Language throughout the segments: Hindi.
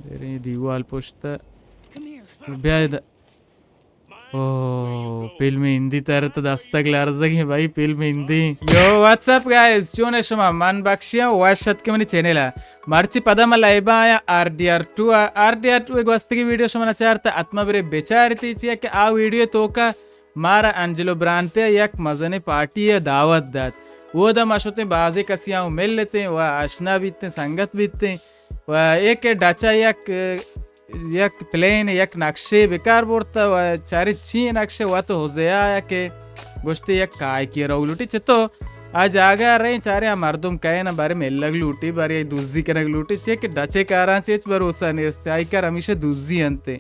तेरे दीवार पोस्टर ब्याद ओ फिल्म हिंदी तरह तो दस्तक लारज़गी भाई फिल्म हिंदी यो व्हाट्सअप गाइस चोने शुमा मन बख्शिया वाशत के मनी चैनल है मार्ची पदम लाइबा या RDR2 एक वास्ते की वीडियो शुमा नचारता आत्मा बरे बेचारती चिया कि आ वीडियो तो का मारा अंजलो ब्रांते एक मज़ने पार्टी है दावत दात वो दम अशुते बाज़ी कसियाँ मिल लेते वह आशना बीतते संगत बीतते वह एक डाचा एक प्लेन एक नक्शे बेकार बोलता वह चारी छी नक्शे वह तो हो जाया के गोश्ती एक काय की रोलूटी चतो आज आगा रहे चारे मर्दुम कहे ना बारे में लग लूटी बारे दूसरी के नग लूटी चे कि डचे कारां चेच भरोसा नहीं अस्ते आई कर हमेशा दूसरी अंते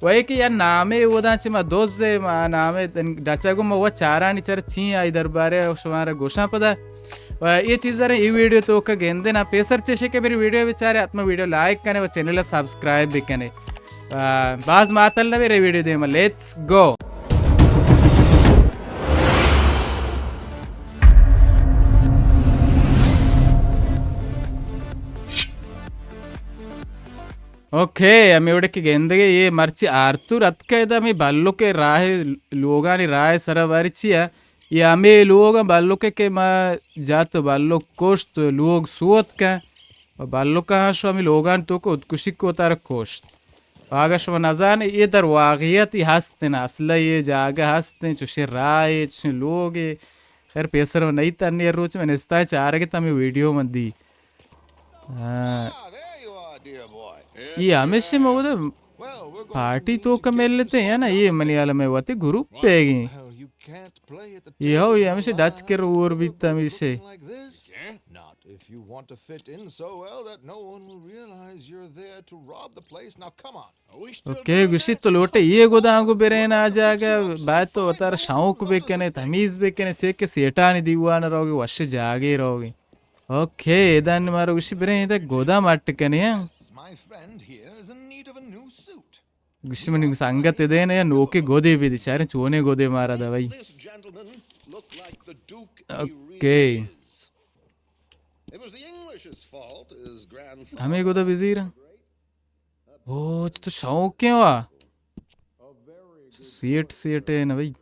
वह कि यार नामे वो दांचे मा दोस्त जे नामे डचा को वो चारा नहीं चार छी आई दरबारे शुमारा गोशा पदा ये चीज़ ये वीडियो तो का गेंदे ना पेसर चेशे के मेरी वीडियो बेचारे आत्मा वीडियो लाइक करने वो चैनल सब्सक्राइब भी करने बाज मातल ना मेरे video they let's go okay हमें उड़े के गेंदे ये मर्ची आर्तूर अतके मी बालों के राह लोगा नि राह सरवारी चिया ये हमें लोग बालों के माँ जात बालों कोष्ट लोग सुवत का और बालों का शो हमें लोगान तो को उत्कुशी को तार कोष्ट आगा शो नज़ान ये दर वाक़ियत ही हंसते ना असला ये जागा हंसते चुशे राय चुशे लोग खैर पैसर में नहीं तन्नी रोच में निस्ता है चार के तमें वीडियो में दी ये हमेशा में वो पार्टी तो का मिल लेते हैं ना ये मलयालम में वाते ग्रुप पे गए ये हो ये हमेशा डच के रोर भी तमीशे ओके गुशी तो लोटे ये गोदाम को बेरे ना आ जाएगा बात तो बता शौक बेकने तमीज बेकने थे कि सेटा नहीं दीवाना रहोगे वश्य जागे रहोगे ओके दान मारो गुशी बेरे इधर गोदाम अटकने हैं गुस्से में संगत इधे ना या नोके गोदे भी दिचारे चोने गोदे मारा था भाई ओके हमें गोदा बिजी रहा ओ तो शौक क्यों आ सीट है ना भाई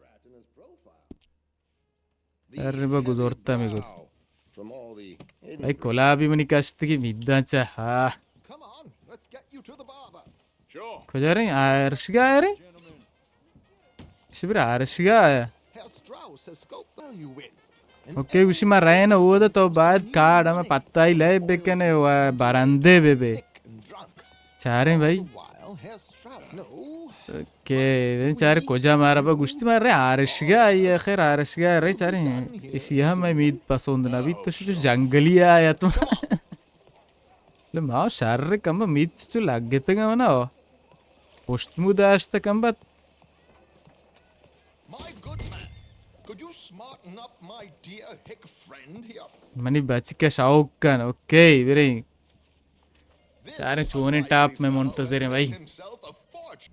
अरे बा गुजरता मेरे को भाई कोला भी मनी कष्ट की मिद्दा चाहा खोजा रहे आरशिगा आया रे शिविर आरशिगा आया ओके उसी में रहे ना वो तो बाद कार्ड हमें पता ही ले बेकने वो बारंदे बेबे चारे भाई ओके चारे कोजा मारा बा गुश्ती मार रहे आरशिगा आई है खैर आरशिगा रहे चारे इस यह मैं मीद पसंद ना भी तो जो जंगली आया तुम ले माँ शारे कम मीद जो लग गए थे क्या ना पोस्ट मुदाश तक कम बात मनी बच्ची के शौक का ना ओके वेरे सारे चोने टाप में मुंतज़िर हैं भाई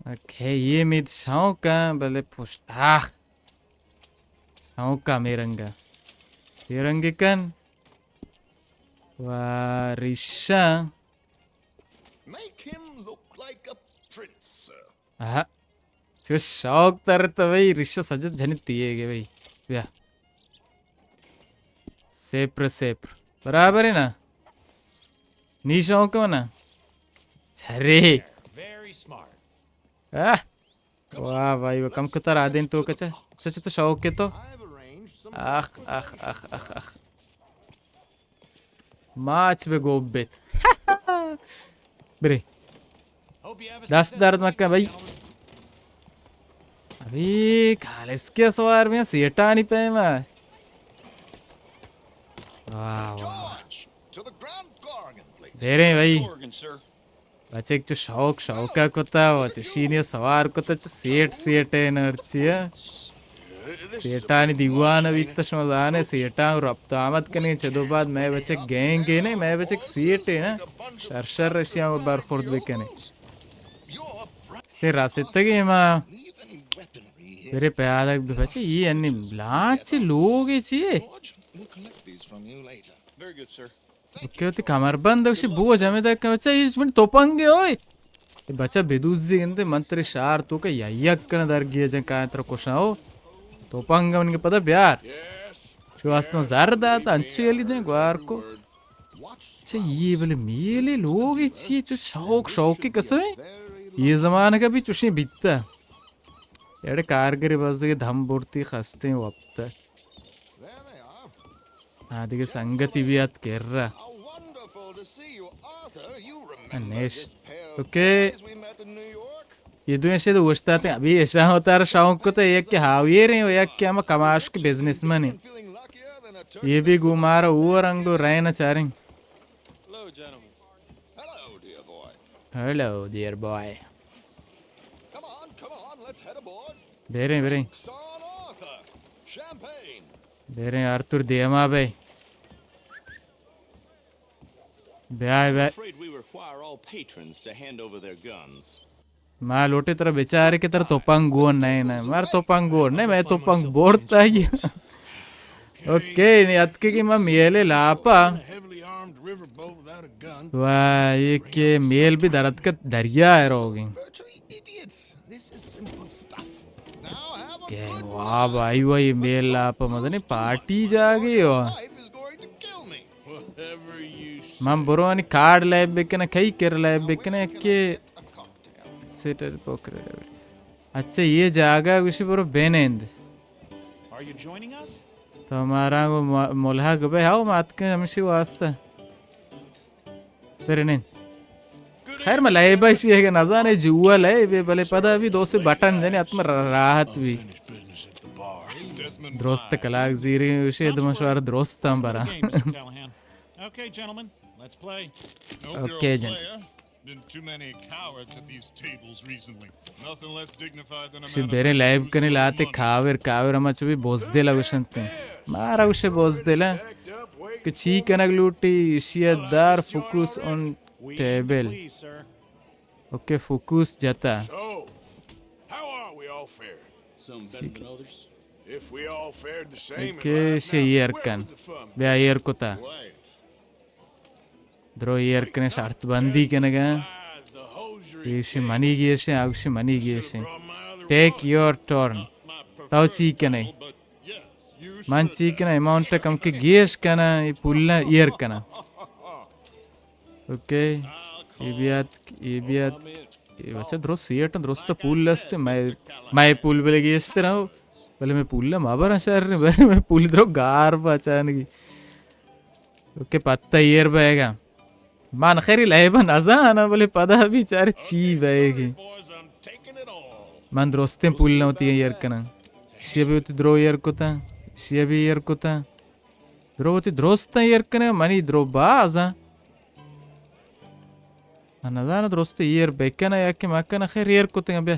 ओके ये मीद शौक का भले पोस्ट शौक का मेरंगा ये रंगे कन वारिशा हाँ सिर्फ शौक तर तो भाई रिश्ता सजत झनित है भाई क्या सेप्र बराबर है ना नी शौक हो ना अरे वाह भाई वो कम कुतर आदेन तो कच्चा सच तो शौक के तो आख माच बे गोबेत बरे दस दर्द मक्का भाई अभी खाले इसके सवार में सीटा नहीं पे मैं वाह दे रहे भाई बच्चे जो शौक का कोता वो चीनी सवार कोता जो सेट है नर्चिया सेटा नहीं दीवाना भी तो शमदाने सेटा और अब तो आमद करने चलो बाद मैं बच्चे गएंगे नहीं मैं बच्चे सीट है ना शर रशिया वो बार खुर्द बेकने फिर रास्ते के माँ तेरे प्यादा बच्चे ये अन्य लाच लोग ये चाहिए ओके होती कमर बंद उसे बोझ हमें तक बच्चा ये इसमें तोपंगे ओए बच्चा बेदूजी इंदे मंत्री शार तो का यक कन दर्गिये जन का अंतर कोशाओ तो पंगा उनके पता प्यार जो आस्तं ज़रदा था अंचु यली दें ग्वार को चे ये वाले मेले लोग इच्छी जो शौक की कसम ये ज़माने का भी चुशी बीतता यारे कारगरी बाज़ के धम बोर्ती खस्ते हैं वक्त आदि के संगति भी आत कर रहा नेक्स्ट ओके ये दो ऐसे तो उछता थे अभी ऐसा होता है शौक को तो एक क्या हावी रहे हो या क्या मैं कमाश के बिजनेसमैन है ये भी घुमा रहा वो रंग दो रहना चाह रहे हेलो डियर बॉय बेरे आर्तुर देमा भाई बाय माँ लोटे तरह बेचारे की तरह तोपांग गोन नहीं ना मार तोपांग गोन नहीं मैं तोपांग बोर्डता ही ओके नहीं अतके की माँ मेले लापा वाह ये के मेल भी दर्द का दरिया है रोगी वाह भाई वाह ये मेल लापा मतलब नहीं पार्टी जागी हो मां बुरोनी कार्ड लाइव बेकना कई कर लाइव बेकना के सेटर पोकर अच्छा ये जागा कुछ बुरो बेनेंद तो हमारा वो मोल्हा गबे हाउ मात के हमेशा वास्ता तेरे नहीं खैर मैं लाइव बाइसी है कि नज़ारे जुआ लाइव भले पता भी दोस्त बटन देने आत्म राहत भी दोस्त कलाक जीरी उसे दमशवार दोस्त हम बरा Okay, gentlemen, let's play. Okay, gentlemen. Been too many cowards at these tables recently. Nothing less dignified than a she man. बेरे लाइव करने लाते खावर हम चुभी बोझ दे ला उशंते मारा उसे बोझ दे ला कि चीक अनग लूटी इशियादार focus on table okay focus जाता So, how are we all fared? Some better than others. If we all fared the same, okay शे ईयर कन बे ईयर को ता द्रो ईयर कने शर्त बंदी कने का ये मनी गिये से आउशी मनी गिये से टेक योर टर्न ताऊ चीकने मान चीकने अमाउंट कम के गियेस कना ये पुल्ला ईयर कना ओके ये बियात ये बच्चा द्रोस सीएट द्रोस तो पुल लस्ते मैं पुल बेले गियेस तेरा हो बेले मैं पुल्ला माबर अशर ने बेले मैं पुल द्रो गार बचाने की ओके पत्ता ईयर बैगा मान खैरी लाइबा नज़ाना बोले पदा भी चार ची बैगी मान दोस्ते पुल न होती है यार कना शिया भी होती द्रो यार को ता शिया भी यार को ता द्रो होती दोस्ता यार कना मनी द्रो बाज़ा नज़ाना दोस्ते यार बेकना या कि मक्कना खैर यार को ता बे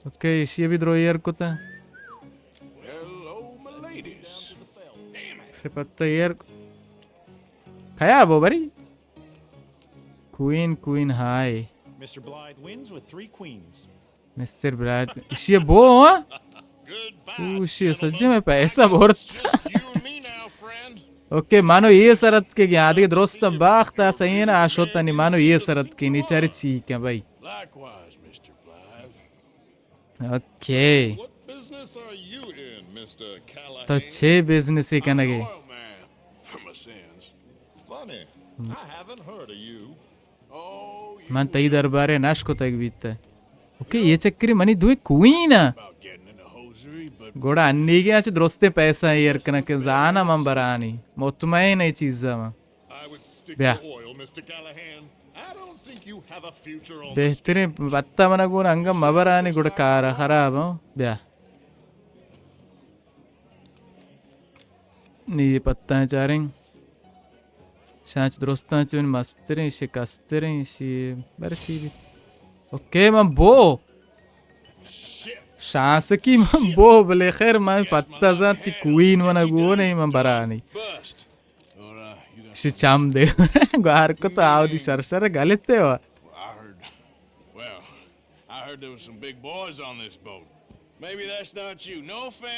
ओके शिया भी द्रो यार को ता पत्ता यार खाया वो बरी queen hi Mr. Blythe wins with 3 queens. Mister ब्राड इसी बो हाँ उसी सच्चे में पैसा बहुत ओके मानो ये शरत के क्या आदि दोस्त बाख्ता सही है ना आशोता नहीं मानो ये शरत की नीचारी चीक है भाई ओके तो 6 बिजनेस ही करना गए मन तई दरबारे नाश को तक बीतता है ओके ये चक्करी मनी दुए क्वीन गोड़ा अन्नी के आज दोस्ते पैसा यार कना के जाना मन बरानी मुतमईन है चीज़ा में ब्या बेहतरीन बत्ता मना गुण अंगम मबरानी गोड़ा कार खराब हो ब्या नी पत्ता है चारिंग शांच दोस्तां चुन मस्तरें इसे कस्तरें इसे बरची भी ओके मैं बो शांस की मैं बो बले खैर मैं पत्ता जाती क्वीन मना गो नहीं मैं बरानी इसे चाम दे गार को तो आओ दी सरसर गलते हो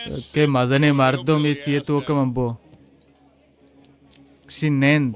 ओके मजा नहीं मार दो मैं चाहिए तो कम बो शिनेंद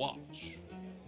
watch.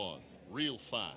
one. Real fine.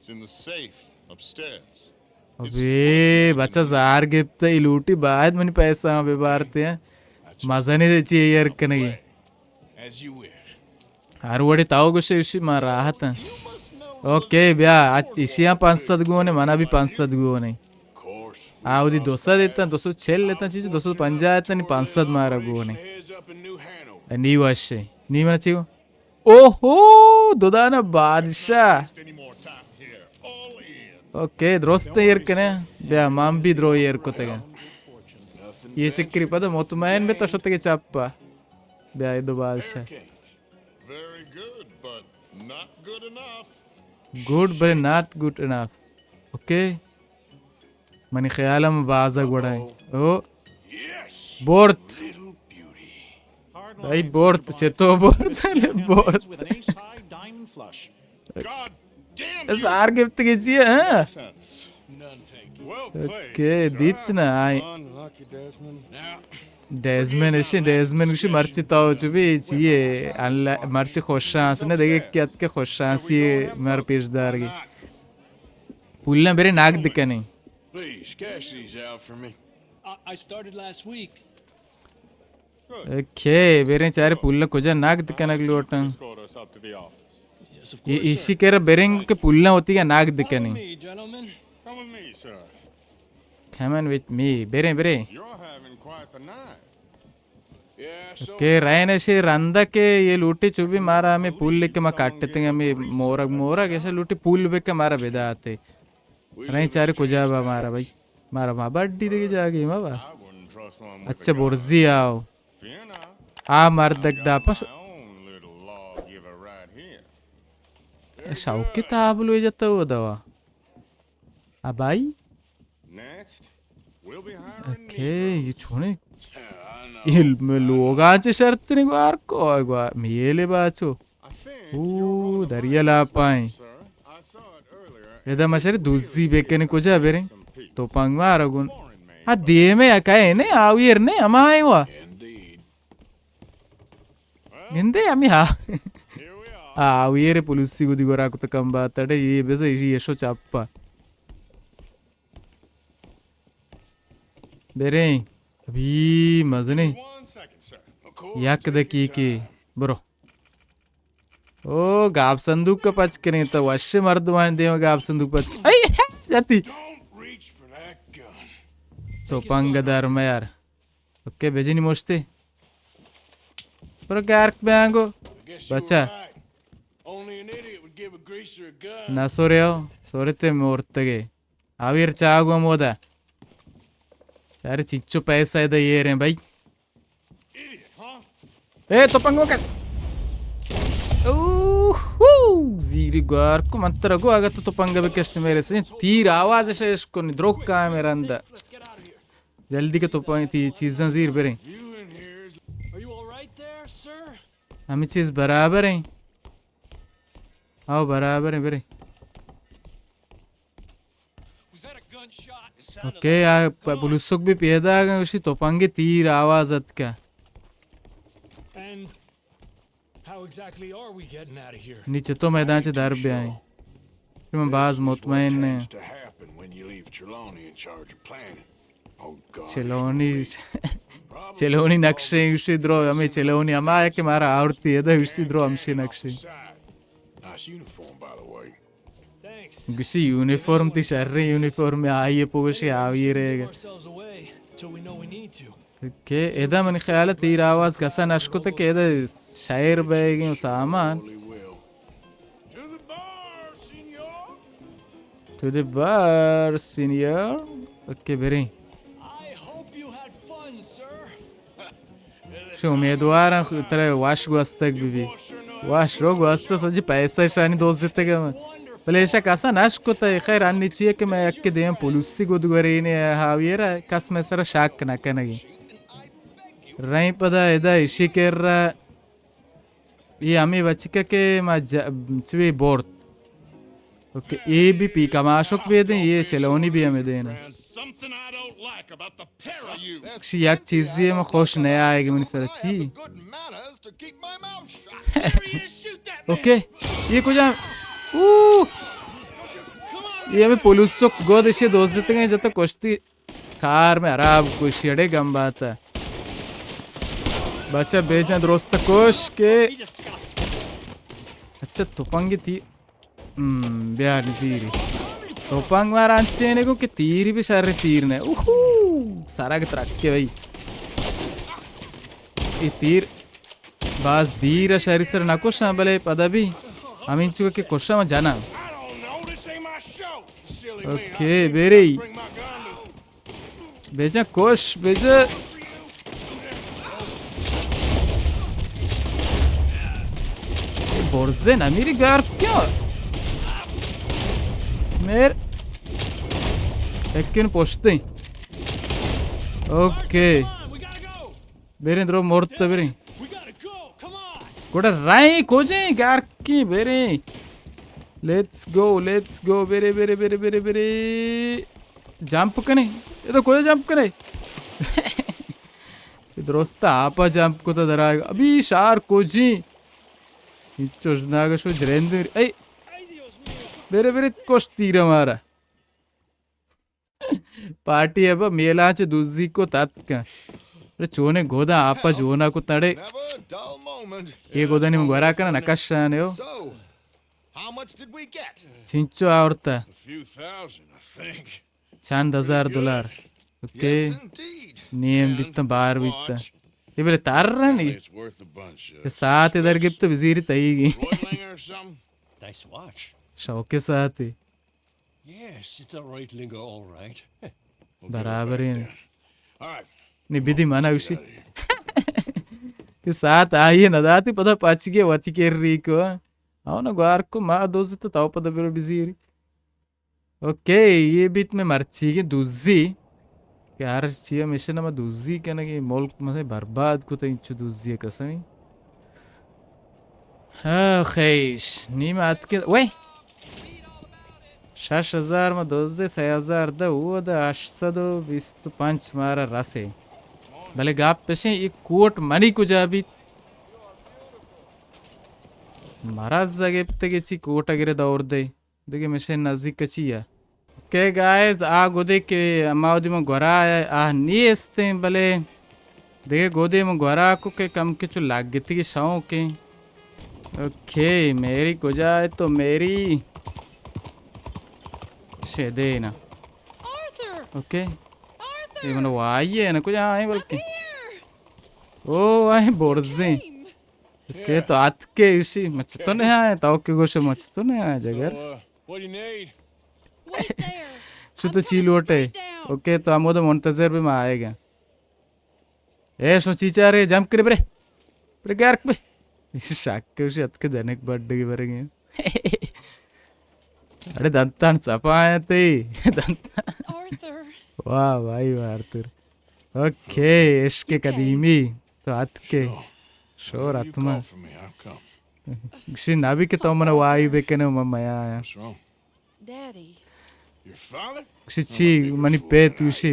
It's in the safe upstairs. अबे बच्चा जार गिफ्ट ही लूटी बाद मनी पैसा अबे बारते हैं मजाने दे चाहिए यार कनेगी As you wish. हर वड़े ताऊ को शेषी मार रहा था ओके ब्या आज इशिया 500 गुओने मना भी 500 गुओने Of course. आवधी 200 देता 206 लेता चीज़ 250 देता नहीं 500 मारा गुओने Heads up in New Hanover. नी वाशे नी मना चाहिए ओहो दोदाना बादशाह Waste any more time here. All in. Okay द्रोस्त यार कने ब्या माम भी द्रो यार को तेगा ये चक्री पता मुतमैन में तो शोते के चाप्पा ब्या ये दो बादशाह Very good, but not good enough. good but not good enough okay money ख्याल में बाजा गुड़ाए ओ Yes. Board Little beauty. Hard भाई lines, बोर्ड Mr. चेतो बोर्ड ले Now board hands with an ace high diamond flush. God damn you. सार गिफ्ट कीजिए हाँ Offense. None taken. Well played. Okay sir. दितना आई Unlucky Desmond. Now, डेज़मेन उसी मर्ची ताऊ चुबी चाहिए अल्लाह मर्ची खुशांस ने देखे क्या के खुशांसी मर पेशदार की पुल्ला मेरे नाक दिक्कत नहीं please cash these out for me. I started last week. Okay मेरे चारे पुल्ला कुछ नाक दिक्कत नकली ओटन Escort us up to the office. Yes, of ये course. इसी केरा बेरिंग के पुल्ला होती है नाक दिक्कत Follow नहीं me, gentlemen. Come with me, sir. come on with me बेरे बेरे You're having quite the night. Yeah, so के रहने से रंदा के ये लूटी चुबी मारा हमें पुल लेके मैं काटते थे हमें मोरा मोरा कैसे लूटी पुल पे के मारा बेदा आते नहीं चारे कुजा बा मारा भाई मारा माँ बड्डी देगी जागी माँ बा I wouldn't trust one with अच्छा a gun. बोर्जी आओ Fear not. आ मार दक दा पस My own little lawgiver right here. शौकी ताब लो जाता वो दवा आ भाई Next, we'll be hiring okay ये छोने I know. ये लोग आज शर्त नहीं बार को मेले बाचो I think ओ दरिया ला पाए sir. I saw it earlier. ये दा मशरे दूसरी बेकने कुजा बेरे Some peace. तो पंग मारा गुन Foreign made. आ दे में या काय ने आविर ने अमाय वा Indeed. इंदे अमी हा Here we are. आविर पुलिसी को दिगोरा को तो कम बात है ये बेसे ये शो चाप्पा बेरे अभी मजने 1 second, sir. Of course. याक दकी की ब्रो ओ गाब संदूक का पच के नहीं तो वश्य मर्दवान दे गाब संदूक पच के आई जाती Don't reach for that gun. तो पंगदार में यार ओके बेजिनी मोस्ते पर गार्क में आंगो I guess you बच्चा were right. Only an idiot would give a greaser a gun. ना सोरे हो सोरे मोर्तगे आविर चागो मोदा चारे चिच्चो पैसा है ये रे भाई Idiot, huh? ए तो पंगो का ओह जीरी गार को मंत्र को आगे तो पंगा भी कैसे मेरे से तीर आवाज से इसको निद्रोक का है मेरा अंदर Let's get out of here. जल्दी के तो पंग थी चीज़ें जीर बेरे You in here is Are you all right there, sir? हमें चीज़ बराबर है आओ बराबर है बेरे Was that a gunshot? It sounded okay आ पुलिसों भी पैदा गए उसी तो पंगे तीर आवाज अत का And how exactly are we getting out of here? नीचे तो मैदान से दर भी आए फिर मैं बाज मुतमईन ने tends to happen when you leave Trelawney in charge of planning. Oh God. चलोनी चलोनी नक्शे उसी द्रो हमें चलोनी हमारे के मारा आउटती है तो उसी द्रो हमसे नक्शे Nice uniform, by the way. Thanks. उसी यूनिफॉर्म थी शर्रे यूनिफॉर्म में आई है पोगशी आवी रहेगा Ourselves away till we know we need to. Okay इधर मैंने ख्याल है तीर आवाज कैसा नशको तक इधर शायर बैगे सामान Surely will. To the bar, senor. to the bar senior okay बेरे I hope you had fun, sir. Show उम्मीदवार तेरे वाश गोस्तक भी वाश रो गोस्त सजी पैसा शानी दोस्त देते क्या भले ऐसा कैसा नशको तो खैर अन्य चाहिए कि मैं एक के दें पुलिसी को दुगरे ने हावियरा कस में सर शाक ना करेंगे रही पता इधर इसी के ये हमें बच्चे के मैं चुवी बोर्ड ओके ये भी पी कमाशोक भी दें ये चलोनी भी हमें देना There's something I don't like about the pair of you. She एक चीज़ ये मैं खुश नहीं आएगी मैंने सर अच्छी Good manners to keep my mouth shut. There he is. Shoot that man. Okay ये कुछ ये हमें पुलिस को गोद इसे दोस्त देते हैं जब तक कुश्ती कार में आराम कुछ येड़े गम बात है बच्चा बेचना दोस्त कोश के अच्छा तुपंगी थी बिहार तीरी तुपंग मारा अच्छे ने को कि तीरी भी सारे तीर ने सारा के तरह के भाई ये तीर बास धीरे शरीर से ना कुछ ना भले पता भी हम इन चुके के कोशा में जाना I don't know. This ain't my show. Silly me. Okay बेरे Bring my gun to बेचा कोश बेचा बोर्जे ना मेरी गार क्यों मेर एक किन पोस्ते okay Come on, we gotta go. बेरे द्रो मोर्त बेरे We gotta go. Come on. कोड़ा राई खोजे गार की बेरे लेट्स गो बेरे बेरे बेरे बेरे बेरे जंप कने ये तो कोई जंप करे दोस्त आपा जंप को तो दराएगा अभी शार कोजी इच्छोस नागा शो जरेंद्र ऐ Ay, Dios mío. बेरे बेरे कोश तीर हमारा पार्टी है बा मेलाचे दूसरी को तत्का अरे चोने गोदा आपा जोना को तड़े Never a dull moment. ये गोदा नहीं मुगरा करना नकाशा ने हो So, how much did we get? चिंचो औरता A few thousand, I think. $1,000 okay Yes, indeed. नियम And बित्ता बार this बित्ता watch, ये बेरे तार रहा नहीं it's worth a bunch. ये साथ इधर gift विजीरी तईगी Roylinger or something? Nice watch. शौक के साथ ही Yes, it's a right linger, all right. बराबर ही All right. नहीं विधि माना उसी ये साथ आई ना दाती पता पाची के वाती के रिको आओ ना ग्वार को माँ दोस्त तो ताऊ पता बेरो विजीरी ओके ये बीत में मर्ची के दूसरी यार चाहिए मिशन में दूसरी क्या ना कि मुल्क में बर्बाद को तो इंचु दूसरी है कसमी हाँ खैश नहीं मात के वही 6,000 में 2,000 दा वो दा 825 मारा रासे भले गाप पेशे ये कोट मनी को जाबी महाराज जगह पे के ची कोट अगरे दौड़ दे देखिए मिशन नजदीक कची है ओके गाइस आ गोदे के अमाउदी में गोरा आ नीस्ते भले देखिए गोदे में गोरा को के कम के चु लाग गई थी शाओ के ओके मेरी को जाए तो मेरी शे देना Arthur! Okay Arthur! ये मनो आई है ना कुछ आए बल्कि Here! ओ आए बोर्जे ओके तो आत के इसी मच तो नहीं आए ताऊ के गोशे मच तो नहीं आए जगह What do you need? Wait there! शु I'm तो चील coming वोटे straight down. ओके तो हम उधर मुंतजर भी में आएगा ए शो चीचा रे जंप करे बरे बरे गार्क बे शाक के उसे अत के जनक बर्थडे की बरेंगे अरे दंतान चपाए थे दंतान Arthur! वाह भाई वाह आर्तुर ओके इश्क कदीमी तो आत के शोर You आत्मा called for me. I've come. किसी नाभी के तो मने वायु बेकने मम्मा आया What's wrong? Daddy! Your father? किसी ची मनी पेट उसी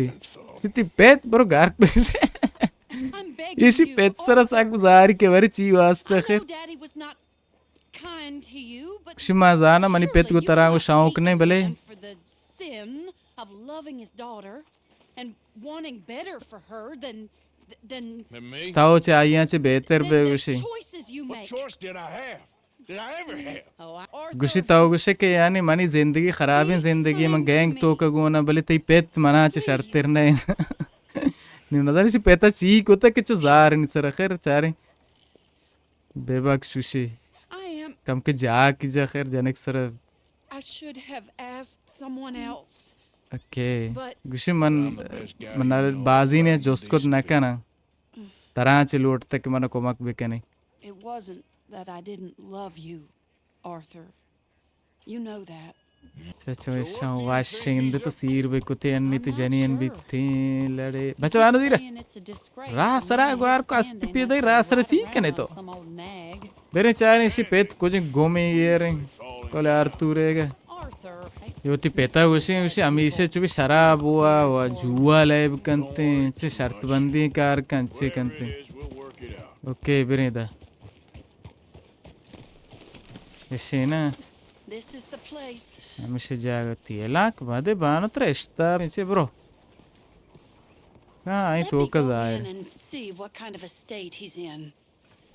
किसी पेट बरो गार्क पे I'm begging इसी you, पेट सरा साग गुजार के बारे ची वास्ते I खैर know Daddy was not kind to you, but किसी मजाना मनी पेट को surely you तरह वो cannot शौक hate नहीं the भले man for the sin of loving his daughter and wanting better for her than And me? ताऊ चे आइयां चे बेहतर बे the उसी choices you What make. choice did I have? Did I ever have? Oh, Arthur, गुशी ताऊ गुशे के यानी मनी जिंदगी खराब है जिंदगी में गैंग तो का गुना भले ती पेट मना चे शर्तर नहीं नहीं नज़र इसी पेटा ची को तक किचु जार नहीं सर खैर चारे बेबाक सुशी I am. कम के जा की जा खैर जनक sir I should have asked someone else. Okay But- गुशी मन मना बाजी ने जोस्त को न करना तरह चे लौट तक मना कोमक bakanae It wasn't that I didn't love you, Arthur. You know that. अच्छा वैसा वाशिंग तो सीर बे कुते अन्नी ते जनियन भी थे लड़े बच्चा वानो दीरा Saying it's a disgrace रासरा for ग्वार man को अस्ति standing पे up दे to रासरा ride ची around कने तो some old nag. बेरे चारे इसी पेट कुछ गोमे ये रे कोले आर्तुर है Arthur, Arthur. योती पेता उसी हमेशा चुभी शराब हुआ व जुआ लाइव कंते चे शर्त बंदी कार कंचे कंते We'll work it out. Okay बिरेदा ऐसे ना This is the place. हमेशा जागती है लाख बादे बानो त्रेष्टा पीछे ब्रो हाँ आई Let तो me go कज़ाए in and see what kind of a state he's in.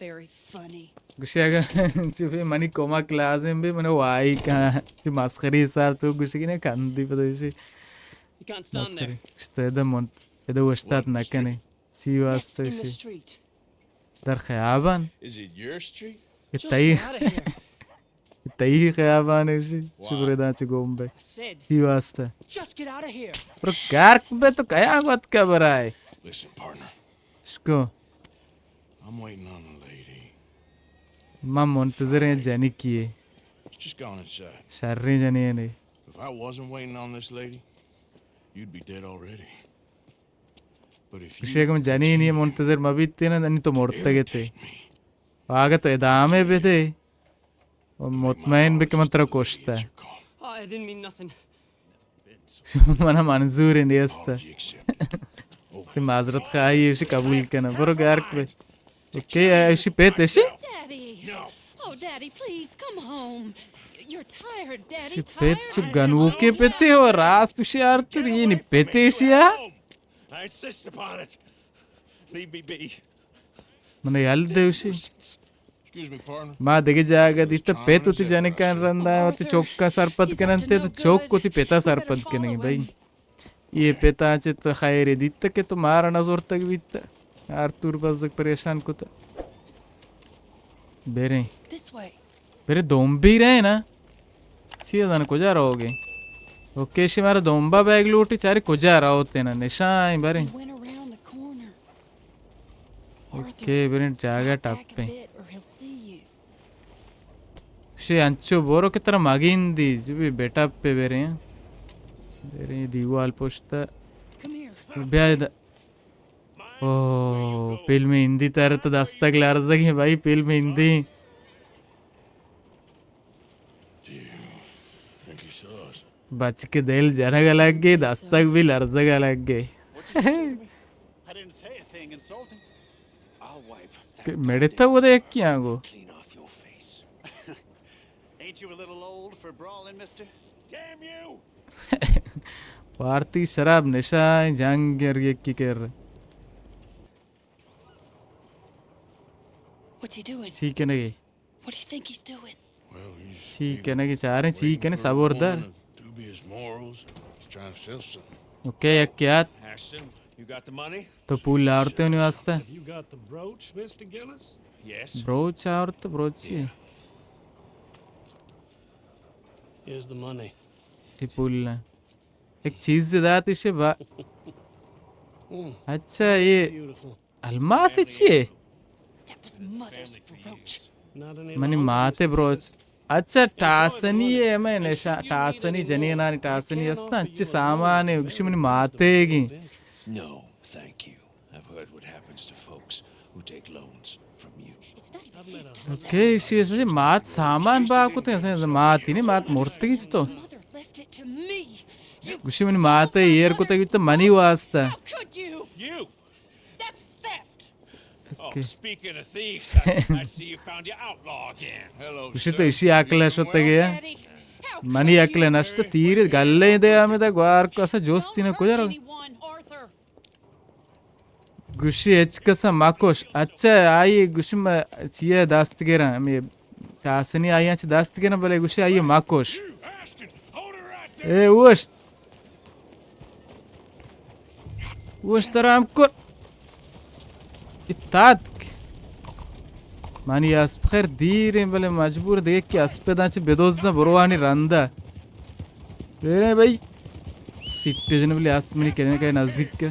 Very funny. गुस्से अगर चुपे मनी कोमा क्लास में भी मने वाई का जो मस्करी सार तो गुस्से की ने कंदी पता है You can't stand there. तो इधर वस्तात ना कने सी वास्ते In the C street. There ख़याबान Is it your street? Just इतनी get out of here. इतनी ख़याबान है सी शुक्र दांचे गोंबे I said, सी वास्ते just get out of here. पर कार पे तो क्या बात क्या बराए Listen, partner. इसको I'm waiting on the lady. मां मंतज़र हैं जाने की है Just gone inside. शर्री जाने है नहीं If I wasn't waiting on this lady, you'd be dead already. But if you विषय को मैं जाने ही नहीं है मंतज़र मबीते ना नहीं तो मोड़ते गए थे irritate me, आगे तो इदामे पे थे और मुतमईन भी कि मंत्रा कोश्ता it's है your call. Oh, I didn't mean nothing. मना मंजूर है नहीं अस्ता Apology accepted. फिर माजरत खाई उसे कबूल करना बरो गार पे ओके उसे पे तेशी Daddy. No. Oh, Daddy, please come home. You're tired, Daddy. उसे पे Tired. चु गनवू के पेते हो रास तुषे आर्तुर ये नहीं पेते शिया I insist upon it. Leave me be. मने याल दे उसे Excuse me, partner. माँ देखे जाएगा दिता पे तो ती जाने का रंदा है और ती चौक का सरपत के नंते तो चौक को ती पेता सरपत के नहीं भाई ये पेता आचे तो खायरे दिता के तो मारा नजर तक बीता आर्तुर बस परेशान को तो बेरे This way. बेरे दोंबी रहे ना सीधा जाने को जा रहा होगे ओके शी मारा दोंबा बैग लूटी चारे को जा रहा होते ना निशान बेरे He went around the corner. Okay बेरे जागा टप Back a पे bit or he'll see you. शी अंचो बोरो की तरह मागिंदी जो भी बेटा पे बेरे हैं बेरे दीवाल पोस्ता Come here. ब्याद ओ फिल्म हिंदी तारे तो दस्तक लार सके भाई film Hindi Think he saw us. बच के दिल जनग लग गई दस्तक भी लर्जग लग गई I didn't say a thing insulting. I'll wipe that मेरे तो वो देख क्या गो clean off your face. Ain't you a little old for brawling, mister? Damn you! वार्ती शराब नशा जंग ये की कर What's he doing? ठीक है ना ये What do you think he's doing? Well, he's ठीक है ना कि चाह रहे waiting ठीक है ना for a सबोरदार woman of dubious morals. He's trying to sell something. Okay या क्या Ashton, you got the money? तो पूल लारते होने वास्ता Have you got the brooch, Mr. Gillis? Yes. Broach और तो broach he Here's the money. ये पूल ना एक चीज दात इसे बा अच्छा ये Beautiful. अलमास इच्छे That was Mother's brooch. Not any money longer. माते ब्रोच अच्छा टासनी है मैं नशा टासनी जने ना टासनी अस्ता अच्छे सामान है उसी मनी माते की No, thank you. I've heard what happens to folks who take loans from you. It's not even his to say. Okay इसी ऐसे मात सामान बाको तो ऐसे मात ही नहीं मात मूर्ति की तो Mother left it to me. You उसी मनी माते ईयर को तो कितना मनी वास्ता how could you? You! That's theft. Oh, Okay. speaking of thieves, I see you found your outlaw again. Hello, उसी sir. तो इसी अकले शोते गया Daddy, how money could अकले you? नष्ट तीर गल्ले दे आमे दा ग्वार को ऐसा जोस्ती न Don't कुछ hurt रो anyone, Arthur. गुशी एच कसा माकोश अच्छा आई गुशी में चिये दास्त के रहा मैं टासनी आई आज दास्त के ना बोले गुशी आई माकोश You, Ashton, hold her right there. ए वश तरह हमको इत्ताद मानी आस बखैर दीर बोले मजबूर देख के अस्पताल बेदोज ना बरोवानी रंदा बेरे भाई सिटीजन बोले आसमनी कहने का नजदीक का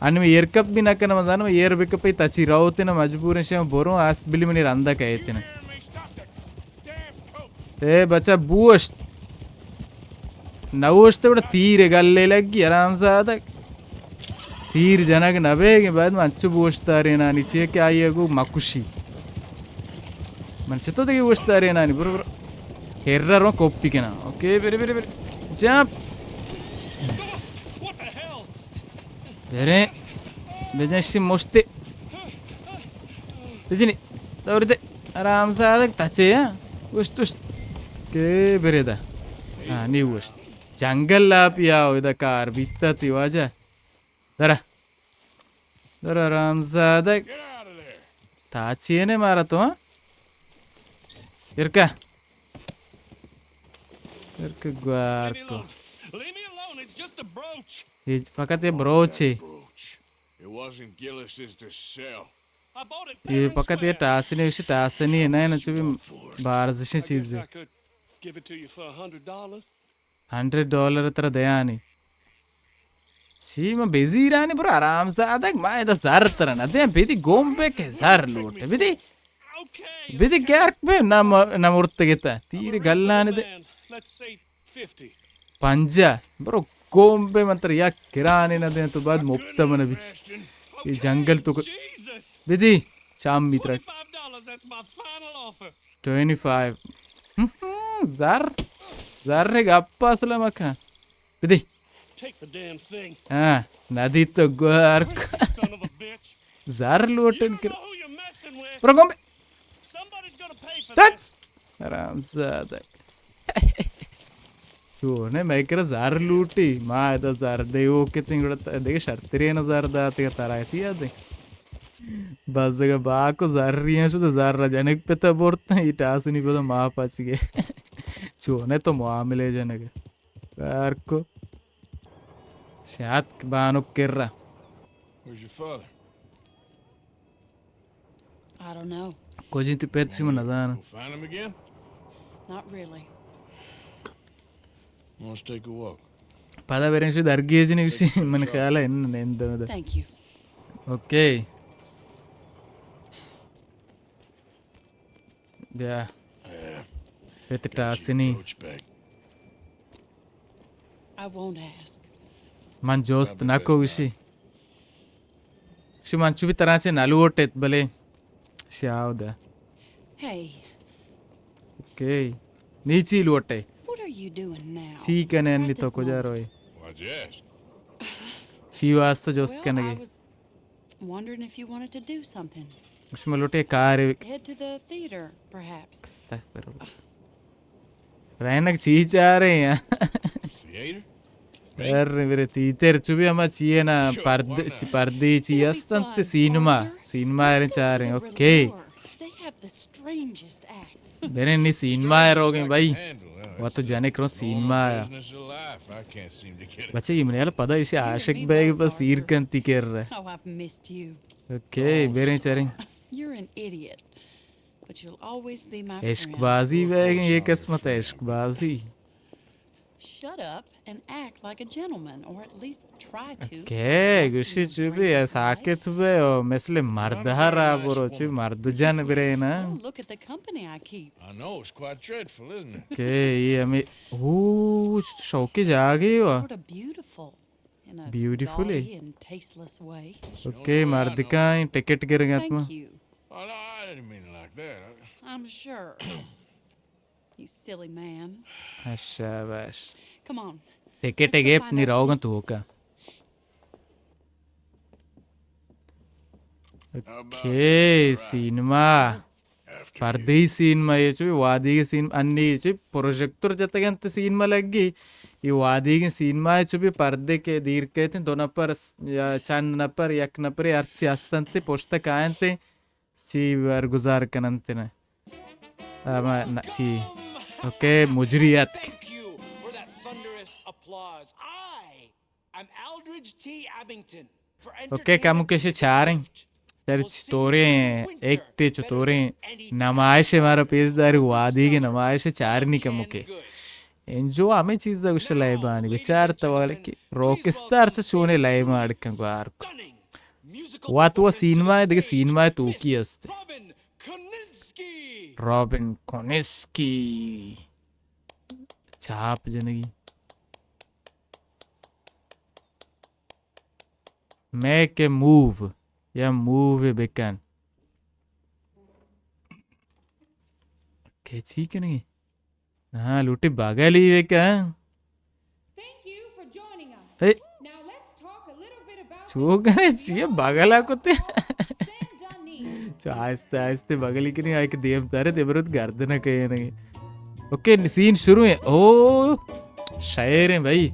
अन्य में एयर कप भी ना करना मजाना में एयर बेकअप पे तची रावते ना मजबूर है शायद बोरो आस बिली मनी रंदा कहते ना Hearing me, stop that damn coach. ए बच्चा बूश नवोश तो बड़ा तीर गल्ले लगी आराम से आता तीर जनक नबे के बाद मंचु बोस्तारे नानी चे क्या ये को मकुशी मंचु तो देखिए बोस्तारे नानी बरोबर हेर्रा कॉपी के ना ओके बेरे जंप बेरे बेजनशी मोस्ते बेजनी तौरते आराम से आदक तचे या उस के बेरे दा हाँ नहीं उस जंगल लाप या इधर कार बीतता तिवाजा दरा आराम से आदक ताचिए ने मारा तो हाँ इरका गुआर को Leave me alone. It's just a brooch. ये पकड़ ये ब्रोच है Brooch. It wasn't Gillis's to sell. I bought it ये fair and पकड़ ये square. टासनी उसी टासनी है ना ये ना चुभी बारज़िश I guess cheese I could give it to you for $100. $100 तरह दया नहीं शी मैं बिजी रानी पर आराम से आधा मैं इधर ज़ार तरह ना दे बिदी गोम पे के ज़ार लूटे Okay. बिदी क्या पे ना मुर्ते किता तीर गल्ला ने दे Man, let's say 50. पंजा ब्रो गोम पे मंत्र या किराने ना दे तो बाद मुफ्त में बिच Ashton. ये जंगल तो Jesus. बिदी चाम मित्र $25. That's my final offer. 25 ज़ार ने गप्पा असला मक्खा बिदी Take the damn thing. हाँ नदी तो गुआर Son of a bitch. Tsar You Lutan don't कर know who you're messing with. Bro गोम पे Somebody's gonna pay for That's this. आराम से आधा तो ने मैं कह रहा ज़ार लूटी माँ इधर ज़ार दे वो कितनी गुड़ा देख शर्तेरे न ज़ार दाते का तारा ऐसी याद है बस जगह बाको ज़ार रही है तो ज़ार राजाने पे तो बोलते हैं इटास नहीं पता माँ पास के चोने तो मामले जाने के कार को शायद बानो कर रहा Where's your father? I don't know. कुछ इंतज़ार पैसे में नज़ारा We'll find him again? Not really. Let's take a walk. पता बेरें शो दरगीज नहीं उसी मन ख्याल है इन नेंद में Thank you. ओके या पेट टासनी Brooch back. I won't ask. मन जोस्त ना को उसी शो मन चुभी तरह से नालू ओटे भले शाव दा Hey, ओके नीची लोटे what are you doing now? सी कने अन्नी Right तो this को जा moment. रोए Why'd you ask? सी वास्ता जोस्त Well, कने I के was wondering if you wanted to do something. उसमें लोटे car Head to the theater, perhaps. तक करो रहना चीज आ रहे हैं Theater? यार मेरे तीतर चुभी हमारा चाहिए ना पर्दे चाहिए It'll be अस्तंते fun, cinema Arthur. Cinema Let's है go चाह to रहे हैं the okay Relure. They have the strangest acts. मेरे नहीं सिनेमा है रोगे भाई Handle. वो तो जाने करो सिनेमा है Business of life. I can't seem to get it. बच्चे ये मने पता इसे आशिक बैग पर सिर कंती कर रहा है Oh, I've missed you. Okay मेरे चाह You're an idiot. But you'll always be my इश्क friend. बाजी बैग ये किस्मत है इश्क बाजी Shut up and act like a gentleman, or at least try to. के गुस्से चुभी है साके तुबे ओ mesle mardhara boro चुभी mardujan बरे ना Oh, look at the company I keep. I know, it's quite dreadful, isn't it? के ये हमें ओह शौके जागे वो Sort of beautiful. In a Beautiful, eh? gaudy and tasteless way. Okay मर्दिका टिकट गिरेगा तुम Thank you. Oh, no, I didn't mean it like that. I'm sure. You silly man. अच्छा बस Come on. Ticket Let's go gap find नहीं our रहोगा seats. तू होगा ओके सिनेमा पर्दे सिनेमा ये चुभी वादी के सिनेमा अन्नी ये चुभी प्रोजेक्टर जतके अंत सिनेमा लगी ये वादी के सिनेमा ये चुभी पर्दे के दीर के थे दोनों पर या चांद नपर यक नपर अर्ची अस्तंते पोस्ता कायंते ची वर गुजार कनंते ने ची okay मुजरियत Thank you for that thunderous applause. I am Aldridge T. Abington. For okay कामु कैसे चारें तेरे चतोरे एक ते चतोरे नमाइश हमारा पेशदारी वादी के नमाइश चारनी कामु के जो हमें चीज़ उस लाइव आनी विचार तवाले की रॉकस्टार से सोने लाइव आड़कं बार stunning musical वात वो सिनेमा है देखे सिनेमा है तू की अस्ते Robin Koninsky. रॉबिन कोनिस्की छाप जनगी make a move या move बेकन कैची के नहीं हाँ लूटी बागा ली bacon Thank you for joining us. Hey. Now let's talk a little bit about चूकने चाहिए बागला कुत्ते Sandani. जो आस्ते आस्ते बगली की नहीं आए कि देव तारे तेबरुत गर्दन कहीं नहीं ओके सीन शुरू है ओ शायर हैं भाई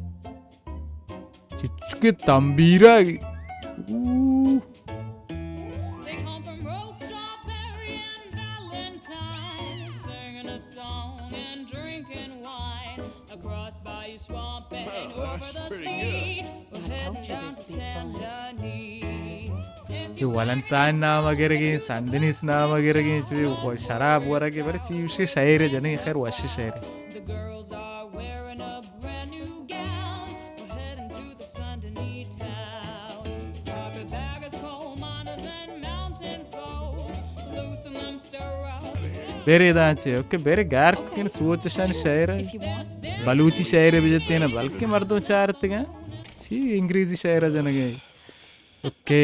चिचके तंबीरा They come from Road Strawberry and Valentine, singing a song and drinking wine across Bayou Swamp and over the sea. We're heading down to Sandani. जो वैलेंटाइन नाम वगैरह की संदनीस नाम वगैरह की जो शराब वगैरह के बारे चीज उसके शायर है जने खैर वाशी शायर है The girls are wearing a brand new gown. We're heading to the Sandani town. Carpetbaggers, coal miners, and mountain folk. Loosen them, stir up. बेरे दांचे ओके बेरे गार के न सोच शान शायर है If you want. बलूची शायर है भी जते हैं ना बल्कि मर्दों चारते हैं ची अंग्रेजी शायर है जने के okay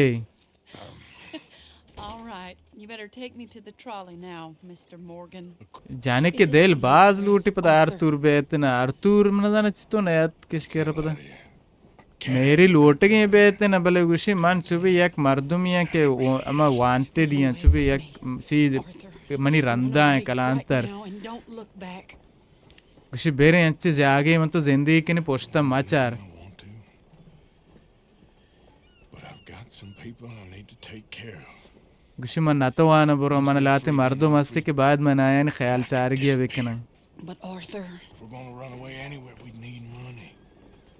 All right. You better take me to the trolley now, Mr. Morgan. जाने के दिल बाज लूटी पता आर्तूर बेतन आर्तूर मन जाने चितो नया किस कह रहा पता मेरी लूट गए बेतन भले गुशी मान चुबी एक मर्दुमिया के अमा वांटेड या चुबी एक चीज मनी रंदा है कलांतर Now and don't look back. गुशी बेरे अच्छे जागे मन तो जिंदगी के ने पोष्टा माचार I want to. But I've got some people I need to take care of. गुशी मन ना तो आना बुरो मन लाते मर्दों मस्ती के बाद मन आया न ख्याल चार गया बेकना But Arthur, If we're gonna run away anywhere, we need money.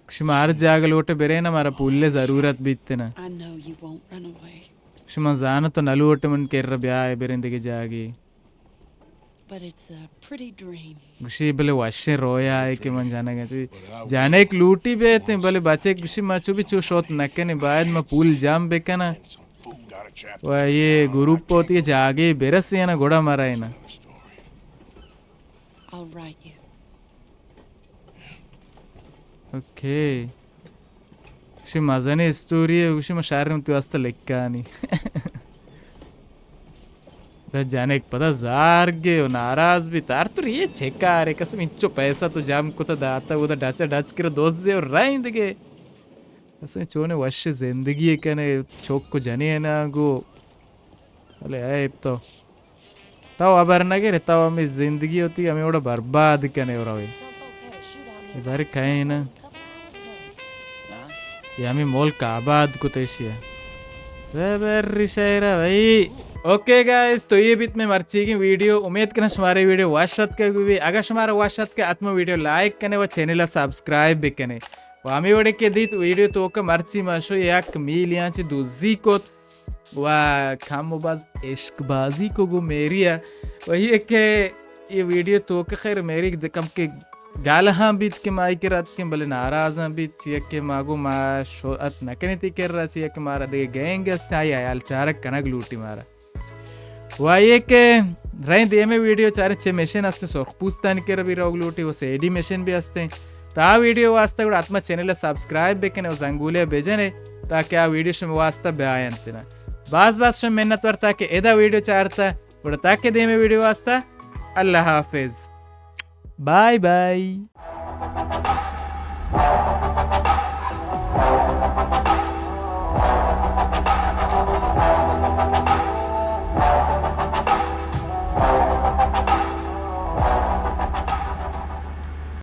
गुशी मार जाग लोटे बेरे ना मारा पुल्ले जरूरत बीतते ना I know you won't run away. गुशी मन जाना तो नलूटे मन केर रहा ब्याह बेरेंदे के जागी But it's a pretty dream. गुशी भले वाशे रोया है कि मन जाने का चुई जाने एक लूटी बेते भले बच्चे गुशी माचू भी चू शोत नके ने बाद में पुल जाम बेकना And some fool got a trap. वह ये ग्रुप होती है जागे बेरस है ना घोड़ा मारा है ना Another story. I'll write you. Okay गुशी मजा नहीं स्टोरी है गुशी में शायर में तू आस्ता लिखा नहीं बस जाने एक पता जार गए और नाराज भी तार तो ये चेका आ रहे कसम इंचो पैसा तो जाम को तो दाता वो तो डाचा डाच कर दोस्त दे और राइन दे कसम चोने वश्य जिंदगी है कहने चौक को जाने है ना गो अले आए तो ताऊ अबर ना के रहता हूँ हमें जिंदगी होती है हमें उड़ा बर्बाद कहने हो रहा है इधर कहीं ना ये हमें मोल काबाद को तेशिया वे शायरा भाई ओके गाइस तो ये बीत में मर्ची की वीडियो उम्मीद करना हमारे वीडियो वाशत के भी अगर हमारा वाशत के आत्म वीडियो लाइक करने व चैनल सब्सक्राइब भी करने वामी वडे के दीत वीडियो तो का मर्ची माशो याक मील यहाँ ची दूजी को वा खामोबाज इश्कबाजी को गो मेरी है वही एक के ये वीडियो तो का खैर मेरी कम के गाल हाँ बीत के माई के रात के भले नाराज हाँ बीत चिया के मागो मा शो अत नकने ती कर रहा चिया के मारा दे गएंगे अस्ते आई आयल चारक कनक लूटी मारा वाये के रहे दे में वीडियो चारे छे मशीन असते सोख पूछतान के रवि रोग लूटी वो से एडी मशीन भी असते ता वीडियो वास्ता ಕೂಡ ಆತ್ಮ ಚಾನೆಲ್ ಸಬ್ಸ್ಕ್ರೈಬ್ ಬೇಕನೆ ಸಂಗೂಲೆ ಬೇಜನೆ ताकि आ वीडियो शम वास्ता बयानतना बास बास शम मेहनत वर्ता के एदा वीडियो चारता उड़ता के दे में वीडियो वास्ता अल्लाह हाफिज बाय बाय।